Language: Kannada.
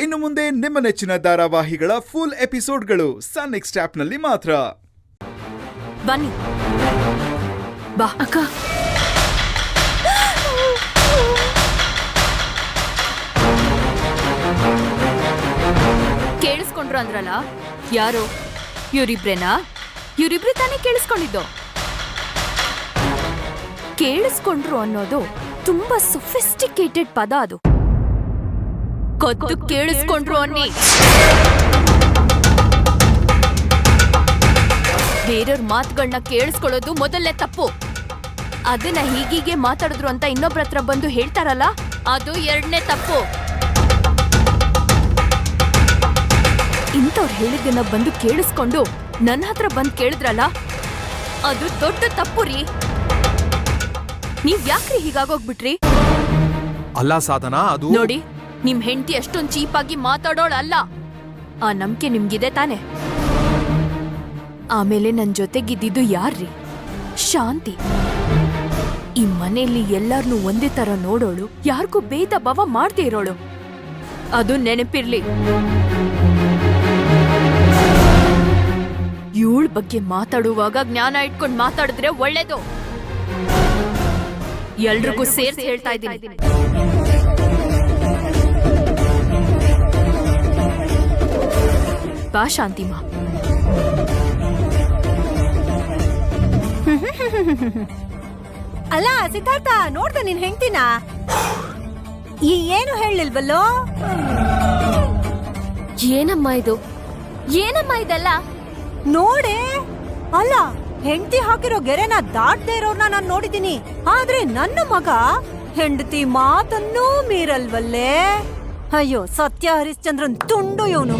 ಇನ್ನು ಮುಂದೆ ನಿಮ್ಮ ನೆಚ್ಚಿನ ಧಾರಾವಾಹಿಗಳ ಫುಲ್ ಎಪಿಸೋಡ್ಗಳು ಸನ್ ನೆಕ್ಸ್ಟ್ ಆಪ್ನಲ್ಲಿ ಮಾತ್ರ. ಬನ್ನಿ ಬಾ ಅಕ್ಕ. ಕೇಳಿಸ್ಕೊಂಡ್ರು ಅಂದ್ರಲ್ಲ, ಯಾರು? ಇವ್ರಿಬ್ರೇನಾ? ಇವ್ರಿಬ್ರೆ ತಾನೇ ಕೇಳಿಸ್ಕೊಂಡಿದ್ದು. ಕೇಳಿಸ್ಕೊಂಡ್ರು ಅನ್ನೋದು ತುಂಬಾ ಸೊಫಿಸ್ಟಿಕೇಟೆಡ್ ಪದ. ಅದು ಕದ್ದು ಕೇಳಿಸ್ಕೊಂಡ್ರು ಅನ್ನಿ. ಬೇರೆಯವ್ರ ಮಾತುಗಳನ್ನ ಕೇಳಿಸ್ಕೊಳ್ಳೋದು ಮೊದಲನೇ ತಪ್ಪು. ಅದನ್ನ ಹೀಗೀಗೆ ಮಾತಾಡಿದ್ರು ಅಂತ ಇನ್ನೊಬ್ರ ಹತ್ರ ಬಂದು ಹೇಳ್ತಾರಲ್ಲ, ಅದು ಎರಡನೇ ತಪ್ಪು. ಇಂಥವ್ರು ಹೇಳಿದ್ದನ್ನ ಬಂದು ಕೇಳಿಸ್ಕೊಂಡು ನನ್ನ ಹತ್ರ ಬಂದು ಕೇಳಿದ್ರಲ್ಲ, ಅದು ದೊಡ್ಡ ತಪ್ಪು ರೀ. ನೀವ್ ಯಾಕ್ರಿ ಹೀಗಾಗೋಗ್ಬಿಟ್ರಿ? ಅಲ್ಲ ಸಾಧನಾ, ಅದು ನೋಡಿ, ನಿಮ್ ಹೆಂಡತಿ ಅಷ್ಟೊಂದ್ ಚೀಪಾಗಿ ಮಾತಾಡೋಳಲ್ಲ. ಆ ನಂಬಿಕೆ ನಿಮ್ಗಿದೆ ತಾನೆ? ಆಮೇಲೆ ನನ್ ಜೊತೆಗಿದ್ದಿದ್ದು ಯಾರ್ರಿ? ಶಾಂತಿ. ಈ ಮನೆಯಲ್ಲಿ ಎಲ್ಲಾರ್ನೂ ಒಂದೇ ತರ ನೋಡೋಳು, ಯಾರಿಗೂ ಭೇದ ಭಾವ ಮಾಡ್ದೇ ಇರೋಳು. ಅದು ನೆನಪಿರ್ಲಿ. ಇವಳ ಬಗ್ಗೆ ಮಾತಾಡುವಾಗ ಜ್ಞಾನ ಇಟ್ಕೊಂಡು ಮಾತಾಡಿದ್ರೆ ಒಳ್ಳೇದು. ಎಲ್ರಿಗೂ ಸೇರ್ಸಿ ಹೇಳ್ತಾ ಇದ್ದೀನಿ. ಬಾ ಶಾಂತಿಮಾ. ಅಲ್ಲ ಸಿದ್ಧಾರ್ಥ, ನೋಡ್ದ ನಿನ್ ಹೆಂಡ್ತಿನ? ಏನು ಹೇಳಿಲ್ವಲ್ಲೋ? ಏನಮ್ಮ ಇದು? ಏನಮ್ಮ ಇದೆಲ್ಲ? ನೋಡೆ, ಅಲ್ಲ ಹೆಂಡತಿ ಹಾಕಿರೋ ಗೆರೆನ ದಾಟ್ದೇ ಇರೋರ್ನ ನಾನ್ ನೋಡಿದೀನಿ. ಆದ್ರೆ ನನ್ನ ಮಗ ಹೆಂಡತಿ ಮಾತನ್ನೂ ಮೀರಲ್ವಲ್ಲೇ. ಅಯ್ಯೋ, ಸತ್ಯ ಹರಿಶ್ಚಂದ್ರನ್ ತುಂಡು ಇವನು.